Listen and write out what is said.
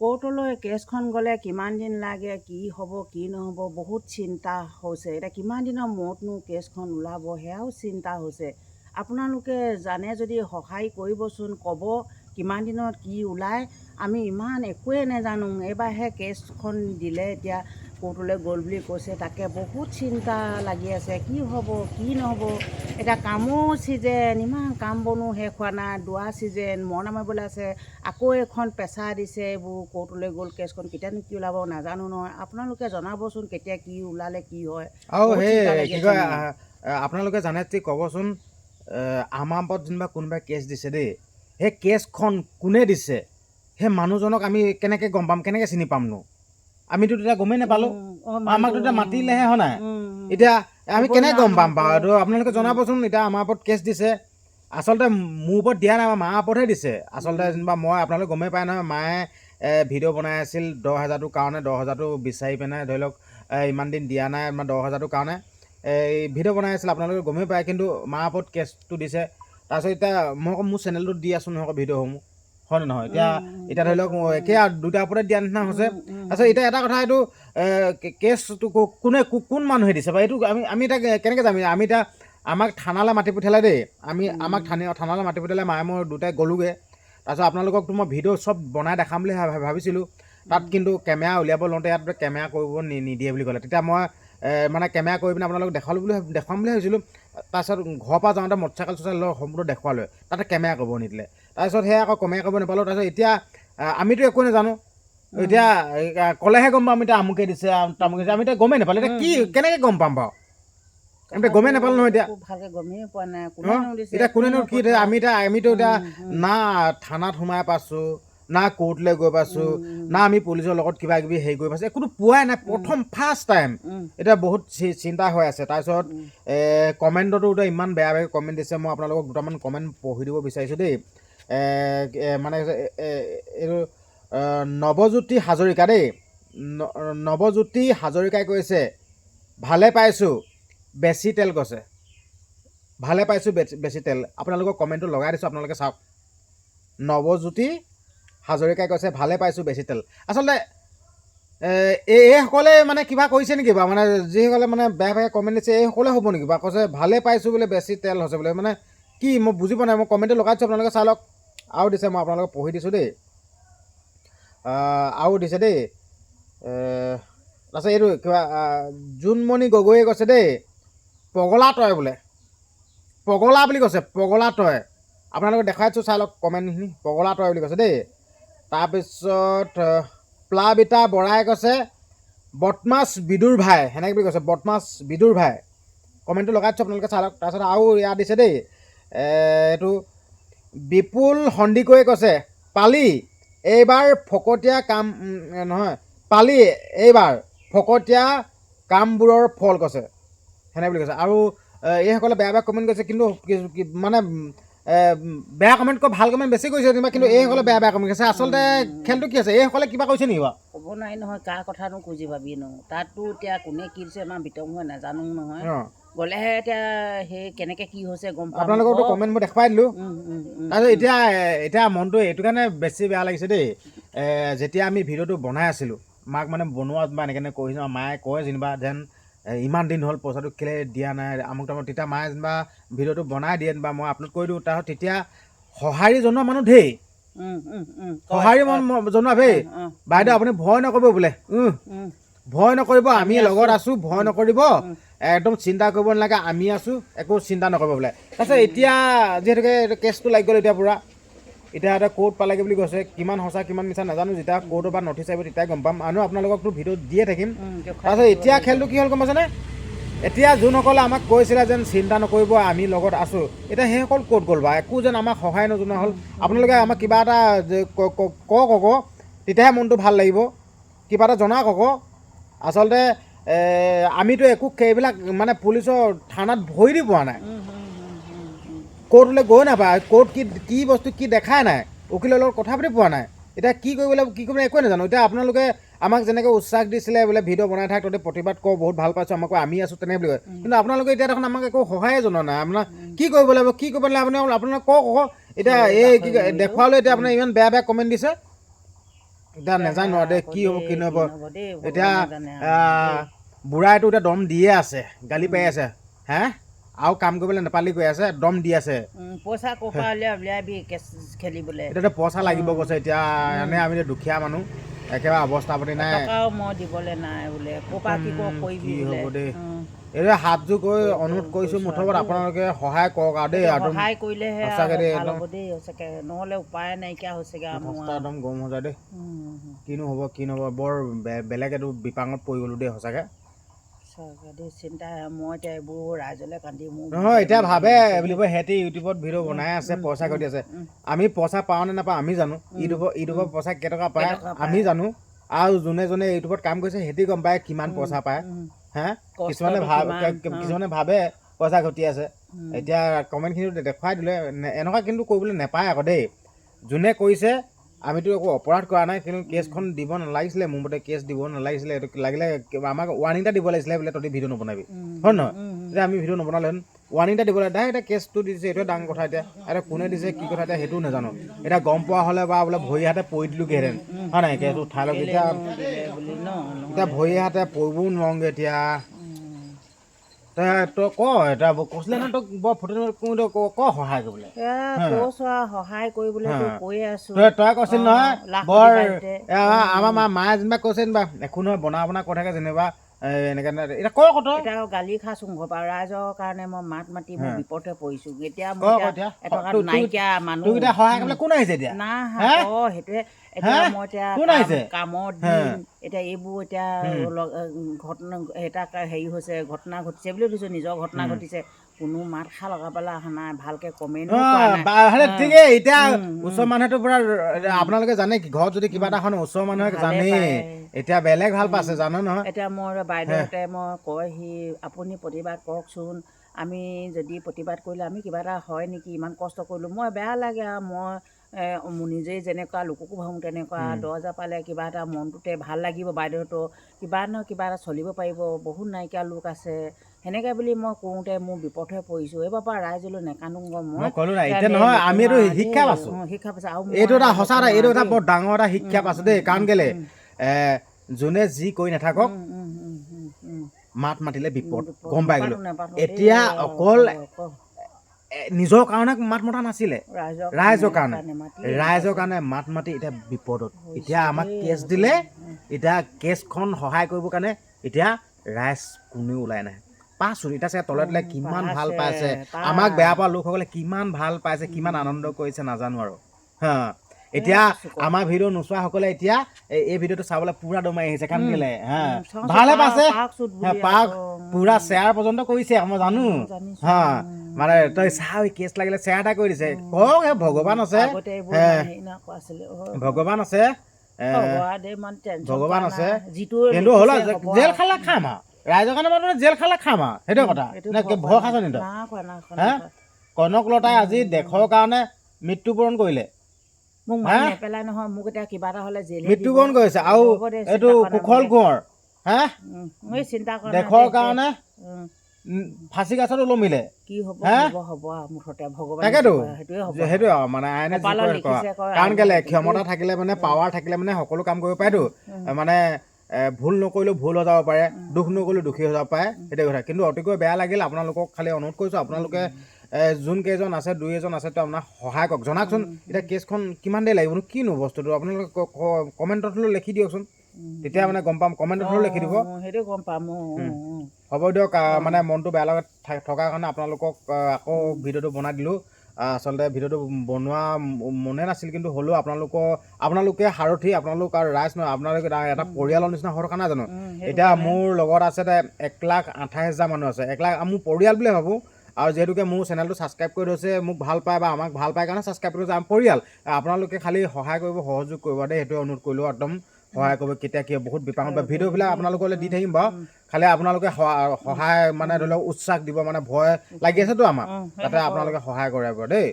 কোৰ্টলৈ কেছখন গ'লে কিমান দিন লাগে, কি হ'ব কি নহ'ব বহুত চিন্তা হৈছে। এতিয়া কিমান দিনৰ মূৰতনো কেছখন ওলাব সেয়াও চিন্তা হৈছে। আপোনালোকে জানে যদি সহায় কৰিবচোন, ক'ব কিমান দিনত কি ওলায়। আমি ইমান একোৱে নাজানো। এইবাৰহে কেছখন দিলে, এতিয়া কোৰ্টলৈ গ'ল বুলি কৈছে, তাকে বহুত চিন্তা লাগি আছে। কি হ'ব কি নহ'ব। এতিয়া কামো ছিজন, ইমান কাম বনো শেষ হোৱা নাই। দোৱা ছিজন, মৰণা মাৰিবলৈ আছে। আকৌ এখন প্ৰেছাৰ দিছে, এইবোৰ কোৰ্টলৈ গ'ল কেছখন কেতিয়ানো কি ওলাব নাজানো নহয়। আপোনালোকে জনাবচোন কেতিয়া কি ওলালে কি হয়। আৰু বহুত সেই চিন্তা লাগি কি আছে কয় মোৰ। আপোনালোকে জানে যদি ক'বচোন, আমাৰ ওপৰত যেনিবা কোনোবাই কেছ দিছে দেই, সেই কেছখন কোনে দিছে, সেই মানুহজনক আমি কেনেকৈ গম পাম, কেনেকৈ চিনি পামনো? আমিতো তেতিয়া গমেই নাপালোঁ। আমাকতো এতিয়া মাতিলেহে হয় নাই। এতিয়া আমি ক'বই কেনেকৈ নোৱাৰো গম নহয় পাম বাৰু? আকৌ। এইটো আপোনালোকে জনাবচোন। এতিয়া আমাৰ ওপৰত কেছ দিছে, আচলতে মোৰ ওপৰত দিয়া নাই, আমাৰ মাৰ ওপৰতহে দিছে আচলতে। যেনিবা মই আপোনালোকে গমেই পায় নহয়, মায়ে ভিডিঅ' বনাই আছিল 10,000টোৰ কাৰণে। 10,000টো বিচাৰি পেলাই ধৰি লওক ইমান দিন দিয়া নাই, 10,000টোৰ কাৰণে এই ভিডিঅ' বনাই আছিল, আপোনালোকে গমেই পায়। কিন্তু মাৰ ওপৰত কেছটো দিছে। তাৰপিছত এতিয়া মই আকৌ মোৰ চেনেলটোত দি আছোঁ নহয় ভিডিঅ'সমূহ, হয় নে নহয়? এতিয়া ধৰি লওক একে দুটাৰ ওপৰতে দিয়া নিচিনা হৈছে। তাৰপিছত এতিয়া এটা কথা, এইটো কেছটো কোন মানুহে দিছে বাৰু? এইটো আমি এতিয়া কেনেকৈ যাম? আমি এতিয়া আমাক থানালৈ মাতি পঠিয়ালে দেই। আমাক থানালৈ মাতি পঠিয়ালে, মায়ে মই দুটাই গ'লোগৈ। তাৰপিছত আপোনালোককতো মই ভিডিঅ' চব বনাই দেখাম বুলি ভাবিছিলোঁ। তাত কিন্তু কেমেৰা উলিয়াব লওঁতে ইয়াত কেমেৰা কৰিব নিদিয়ে বুলি ক'লে। তেতিয়া মই মানে কেমেৰা কৰি পিনে আপোনালোকক দেখুৱাম বুলি ভাবিছিলোঁ। তাৰপিছত ঘৰৰ পৰা যাওঁতে মটৰচাইকেল লৈ সম্পূৰ্ণ দেখুৱালৈ, তাতে কেমেৰা কৰিব নিদিলে। তাৰপিছত সেয়া আকৌ কেমেৰা কৰিব নাপালোঁ। তাৰপিছত এতিয়া আমিতো একো নাজানো। এতিয়া ক'লেহে গম পাম এতিয়া আমুকে দিছে তামুকে দিছে। আমি এতিয়া গমেই নাপালোঁ। এতিয়া কি কেনেকৈ গম পাম বাৰু? আমি গমেই নাপালোঁ নহয় এতিয়া। ভালকে গমেই পোৱা নাই কোনেনো দিছে, এতিয়া কোনেনো কি পঠোৱা। আমিতো এতিয়া না থানাত সোমাই পাইছোঁ, না কোৰ্টলৈ গৈ পাইছোঁ, না আমি পুলিচৰ লগত কিবা কিবি হেৰি কৰি পাইছোঁ, একোতো পোৱাই নাই। প্ৰথম ফাৰ্ষ্ট টাইম। এতিয়া বহুত চিন্তা হৈ আছে। তাৰপিছত কমেণ্টতো এতিয়া ইমান বেয়া বেয়া কমেণ্ট দিছে। মই আপোনালোকক দুটামান কমেণ্ট পঢ়ি দিব বিচাৰিছোঁ দেই। মানে এইটো নৱজ্যোতি হাজৰিকা দেই। নৱজ্যোতি হাজৰিকাই কৈছে, ভালে পাইছোঁ বেছি তেল কৈছে। ভালে পাইছোঁ বেছি তেল। আপোনালোকৰ কমেণ্টটো লগাই দিছোঁ, আপোনালোকে চাওক। নৱজ্যোতি হাজৰিকাই কৈছে, ভালে পাইছোঁ বেছি তেল। আচলতে এইসকলে মানে কিবা কৰিছে নেকি বাৰু? মানে যিসকলে মানে বেয়া বেয়া কমেণ্ট দিছে, এইসকলে হ'ব নেকি বাৰু? কৈছে ভালে পাইছোঁ বোলে বেছি তেল হৈছে বোলে। মানে কি মই বুজি পোৱা নাই। মই কমেণ্টটো লগাই দিছোঁ, আপোনালোকে চাই লওক। আৰু দিছে, মই আপোনালোকক পঢ়ি দিছোঁ দেই। আৰু দিছে দেই। তাৰপিছত এইটো কিবা জোনমণি গগৈয়ে কৈছে দেই, পগলা তই বোলে। পগলা বুলি কৈছে, পগলা তই। আপোনালোকে দেখাই দিছোঁ, চাই লওক কমেণ্টখিনি। পগলা তই বুলি কৈছে দেই। তাৰপিছত প্লাবিতা বৰাই কৈছে, বদমাছ বিদুৰ ভাই, সেনেকৈ বুলি কৈছে, বদমাছ বিদুৰ ভাই। কমেণ্টটো লগাই দিছোঁ, আপোনালোকে চাই লওক। তাৰপিছত আৰু ইয়াত দিছে দেই, এইটো বিপুল সন্দিকৈয়ে কৈছে, পালি এইবাৰ ফকতীয়া কাম নহয়, পালি এইবাৰ ফকতীয়া কামবোৰৰ ফল কৈছে, সেনেকৈ বুলি কৈছে। আৰু এইসকলে বেয়া বেয়া কমেণ্ট কৰিছে, কিন্তু মানে বেয়া কমেণ্ট কৈ ভাল কমেণ্ট বেছি কৰিছে যেনিবা। কিন্তু এইসকলে বেয়া বেয়া কমেণ্ট কৰিছে। আচলতে খেলটো কি আছে? এইসকলে কিবা কৰিছে নেকি বাৰু? ক'ব নোৱাৰি নহয়, কাৰ কথানো খুজি ভাবি নো। তাততো এতিয়া কোনে কি দিছে আমাৰ বিতংভাৱে নাজানো নহয়। গ'লেহে এতিয়া সেই কেনেকৈ কি হৈছে গম পাম। আপোনালোকৰতো কমেণ্ট মই দেখুৱাই দিলোঁ। তাৰপিছত এতিয়া মনটো এইটো কাৰণে বেছি বেয়া লাগিছে দেই। যেতিয়া আমি ভিডিঅ'টো বনাই আছিলোঁ, মাক মানে বনোৱা বা এনেকৈ কৰিছোঁ, মায়ে কয় যেনিবা যেন ইমান দিন হ'ল পইচাটো কেলৈ দিয়া নাই আমুক তামুক। তেতিয়া মায়ে যেনিবা ভিডিঅ'টো বনাই দিয়ে বা মই আপলোড কৰি দিওঁ। তাৰপিছত তেতিয়া সঁহাৰি জনোৱা মানুহ ঢেৰ। সঁহাৰি জনোৱা দেই, বাইদেউ আপুনি ভয় নকৰিব বোলে, ভয় নকৰিব, আমি লগত আছোঁ, ভয় নকৰিব, একদম চিন্তা কৰিব নালাগে, আমি আছোঁ, একো চিন্তা নকৰিব বোলে। তাৰপিছত এতিয়া যিহেতুকে কেছটো লাগি গ'ল এতিয়া পূৰা। এতিয়া কোৰ্ট পালেগৈ বুলি কৈছে। কিমান সঁচা কিমান মিছা নাজানো। যেতিয়া কোৰ্টৰ পৰা নটিচ আহিব তেতিয়াই গম পাম। আৰু আপোনালোককতো ভিডিঅ' দিয়ে থাকিম। তাৰপিছত এতিয়া খেলটো কি হ'ল গম পাইছেনে? এতিয়া যোনসকলে আমাক কৈছিলে যেন চিন্তা নকৰিব, আমি লগত আছোঁ, এতিয়া সেইসকল ক'ত গ'ল বা? একো যেন আমাক সহায় নজনোৱা হ'ল। আপোনালোকে আমাক কিবা এটা কওক আকৌ, তেতিয়াহে মনটো ভাল লাগিব। কিবা এটা জনাওক আকৌ। আচলতে আমিতো একো এইবিলাক মানে পুলিচৰ থানাত ভৰি দি পোৱা নাই, কোৰ্টলৈ গৈ নাপায়, কোৰ্ট কি বস্তু কি দেখাই নাই, উকিলৰ লগত কথা পাতি পোৱা নাই। এতিয়া কি কৰিব একোৱে নাজানো। এতিয়া আপোনালোকে আমাক যেনেকৈ উৎসাহ দিছিলে বোলে ভিডিঅ' বনাই থাক, তহঁতে প্ৰতিবাদ কৰ, বহুত ভাল পাইছোঁ, আমাক আমি আছোঁ তেনেকৈ বুলি কয়। কিন্তু আপোনালোকে এতিয়া দেখোন আমাক একো সহায়ে জনোৱা নাই। আপোনাৰ কি কৰিব লাগিব, কি কৰিব নালাগে আপোনালোকে কওক আকৌ। এতিয়া এই কি দেখুৱালৈ এতিয়া আপোনাৰ ইমান বেয়া বেয়া কমেণ্ট দিছে। এতিয়া নাজানো আৰু দেই কি হ'ব কি নহ'ব দেই এতিয়া ভগৱানে জানে আৰু। বুঢ়াইটো এতিয়া দম দিয়ে আছে গালি পাই আছে হে আৰু কাম কৰিবলৈ নেপালি কৈ আছে দম দি আছে পইচা ক'ৰ পৰা উলিয়াবি কেছ খেলিবলৈ এতিয়া পইচা লাগিব কৈছে এতিয়া এনে আমি এতিয়া দুখীয়া মানুহ একেবাৰে অৱস্থা পাতি নাই টকাও মই দিবলৈ নাই বোলে ক'ৰ পৰা কি কৰিবি কি বোলে হ'ব দেই এতিয়া হাতযোৰ কৰি অনুৰোধ কৰিছোঁ মুঠত আপোনালোকে সহায় কৰক আৰু দেই একদম সহায় কৰিলেহে সঁচাকৈ দেই ভাল একদম হ'ব দেই সঁচাকৈ নহ'লে উপায় নাইকিয়া হৈছেগৈ আৰু মোৰ অৱস্থা একদম গৰম হৈ যায় দেই আৰু। কিনো হ'ব কি নহ'ব বৰ বেলেগ এইটো বিপাঙত পৰি গ'লোঁ দেই সঁচাকৈ সঁচাকৈ দেই চিন্তা মই এতিয়া এইবোৰ ৰাইজলৈ কান্দি মোৰ নহয় এতিয়া ভাবে বুলিব সিহঁতি ইউটিউবত ভিডিঅ' বনাই আছে পইচা ঘটি আছে আমি পইচা পাওঁ নে নাপাওঁ আমি জানো ইউটিউবৰ পইচা কেইটকা পায় আমি জানো আৰু যোনে যোনে ইউটিউবত কাম কৰিছে সিহঁতি গম পায় কিমান পইচা পায় হে কিছুমানে ভাবে পইচা ঘটি আছে এতিয়া কমেণ্টখিনি দেখুৱাই দিলে এনেকুৱা কিন্তু কৰিবলৈ নাপায় আকৌ দেই যোনে কৰিছে আমিতো একো অপৰাধ কৰা নাই কিন্তু কেছখন দিব নালাগিছিলে মোৰ মতে কেছ দিব নালাগিছিলে এইটো লাগিলে আমাক ৱাৰ্ণিং এটা দিব লাগিছিলে বোলে তহঁতি ভিডিঅ' নবনাবি হয় নহয় এতিয়া আমি ভিডিঅ' নবনালে ৱাৰ্ণিং এটা দিব লাগে ডাইৰেক্ট এতিয়া কেছটো দিছে এইটোৱে ডাঙৰ কথা এতিয়া কোনে দিছে কি কথা এতিয়া সেইটোও নাজানো এতিয়া গম পোৱা হ'লে বা বোলে ভৰি হাতে পৰি দিলোগৈহেঁতেন হয় নাই কেছটো উঠাই লওক এতিয়া ভৰি হাতে পৰিবও নোৱাৰোগৈ এতিয়া তই ক এতিয়া কৈছিলে নহয় তোক বৰ ফটো ক সহায় কৰিবলৈ সহায় কৰিবলৈ কৈয়ে আছো তই কৈছিল নহয় বৰ আমাৰ মায়ে যেনিবা কৈছে যেনিবা একো নহয় বনা কৈ থাকে যেনিবা এনেকে এতিয়া ক কথা এতিয়া গালি খাইছো ঘৰৰ পৰা ৰাইজৰ কাৰণে মই মাত মাতি মই বিপদে পৰিছো এতিয়া এটকা নাইকিয়া মানুহ সহায় কৰিবলৈ কোন আহিছে এতিয়া নাই সেইটোৱে এতিয়া মই এতিয়া কামত দিম এতিয়া এইবোৰ এতিয়া ঘটনা এটা হেৰি হৈছে ঘটনা ঘটিছে বুলি কৈছো নিজৰ ঘটনা ঘটিছে কোনো মাত খা লগাবলৈ অহা নাই ভালকে কমেণ্টো ঠিকেই এতিয়া ওচৰৰ মানুহেতো পুৰা আপোনালোকে জানে কি ঘৰত যদি কিবা এটা হয় ওচৰৰ মানুহে জানেই এতিয়া বেলেগ ভাল পাইছে জানে নহয় এতিয়া মোৰ বাইদেউহঁতে মই কয়হি আপুনি প্ৰতিবাদ কৰকচোন আমি যদি প্ৰতিবাদ কৰিলে আমি কিবা এটা হয় নেকি ইমান কষ্ট কৰিলোঁ মই বেয়া লাগে আৰু মই নিজেই যেনেকুৱা লোককো ভাবোঁ তেনেকুৱা 10,000 পালে কিবা এটা মনটোতে ভাল লাগিব বাইদেউহঁতৰ কিবা নহয় কিবা এটা চলিব পাৰিব বহুত নাইকিয়া লোক আছে সেনেকৈ বুলি মই কৰোঁতে মোৰ বিপদহে পৰিছোঁ এইবাৰ পৰা ৰাইজলৈ নেকান্দো মই ক'লো নাই এতিয়া নহয় আমি এইটো শিক্ষা পাইছোঁ আৰু এইটো এটা সঁচা এইটো এটা বৰ ডাঙৰ এটা শিক্ষা পাইছোঁ দেই কাৰণ কেলে যোনে যি কৰি নাথাকক মাত মাতিলে বিপদ গম পাই গ'লো এতিয়া অকল নিজৰ কাৰণে মাত মতা নাছিলে ৰাইজৰ কাৰণে মাত মাতি এতিয়া বিপদত এতিয়া আমাক কেছ দিলে এতিয়া কেছখন সহায় কৰিবৰ কাৰণে এতিয়া ৰাইজ কোনেও ওলাই নাহে পাইছোঁ এতিয়া চাগে তলে কিমান ভাল পাইছে আমাক বেয়া পোৱা লোকসকলে কিমান ভাল পাইছে কিমান আনন্দ কৰিছে নাজানো আৰু হা এতিয়া আমাৰ ভিডিঅ' নোচোৱাসকলে এতিয়া এই ভিডিঅ'টো চাবলৈ পুৰা দমাই আহিছে কাৰণ কেলে হা ভালে পাইছে পাক পুৰা শ্বেয়াৰ পৰ্যন্ত কৰিছে মই জানো হা মানে তই চাই কেছ লাগিলে শ্বেয়াৰ এটা কৰি দিছে কওক ভগৱান আছে ভগৱান আছে ভগৱান আছে কিন্তু হ'ল জেল খালে খাম আৰু ৰাইজৰ কাৰণে মানে জেল খালে খাম আৰু সেইটোৱে কথা ভয় খাইছ নি তই হা কনকলতাই আজি দেশৰ কাৰণে মৃত্যুবৰণ কৰিলে মৃত্যুবৰণ কৰিছে আৰু এইটো কুশল কোঁৱৰ হা দেশৰ কাৰণে ফাঁচি গাছত ওলমিলে কি হ'ব তাকেতো সেইটোৱে মানে আইনে কাৰণ কেলে ক্ষমতা থাকিলে মানে পাৱাৰ থাকিলে মানে সকলো কাম কৰিব পাৰেতো মানে ভুল নকৰিলেও ভুল হৈ যাব পাৰে দুখ নকৰিলেও দুখী হৈ যাব পাৰে সেইটোৱে কথা কিন্তু অতিকৈ বেয়া লাগিল আপোনালোকক খালি অনুৰোধ কৰিছোঁ আপোনালোকে যোন কেইজন আছে দুই এজন আছে তো আপোনাক সহায় কৰক জনাওকচোন এতিয়া কেছখন কিমান দেৰি লাগিব কিনো বস্তুটো আপোনালোকে কমেণ্টত হ'লেও লিখি দিয়কচোন তেতিয়া মানে গম পাম কমেণ্টত হ'লেও লিখি দিব সেইটো গম পাম হ'ব দিয়ক মানে মনটো বেয়া লগত থকাৰ কাৰণে আপোনালোকক আকৌ ভিডিঅ'টো বনাই দিলোঁ আচলতে ভিডিঅ'টো বনোৱা মনে নাছিল কিন্তু হ'লেও আপোনালোকে সাৰথি আপোনালোক আৰু ৰাইজ নহয় আপোনালোকে এটা পৰিয়ালৰ নিচিনা হৈ থকা নাই জানো এতিয়া মোৰ লগত আছে 1,28,000 মানুহ আছে 1 লাখ মোৰ পৰিয়াল বুলি ভাবোঁ আৰু যিহেতুকে মোৰ চেনেলটো ছাবস্ক্ৰাইব কৰি থৈছে মোক ভাল পায় বা আমাক ভাল পায় কাৰণে ছাবস্ক্ৰাইব কৰি থৈছে আমাৰ পৰিয়াল আপোনালোকে খালি সহায় কৰিব সহযোগ কৰিব দেই সেইটোৱে অনুৰোধ কৰিলোঁ একদম সহায় কৰিব কেতিয়া কি বহুত বিপাঙত বা ভিডিঅ'বিলাক আপোনালোকলৈ দি থাকিম বাৰু খালি আপোনালোকে সহায় মানে ধৰি লওক উৎসাহ দিব মানে ভয় লাগি আছেতো আমাক তাতে আপোনালোকে সহায় কৰে দেই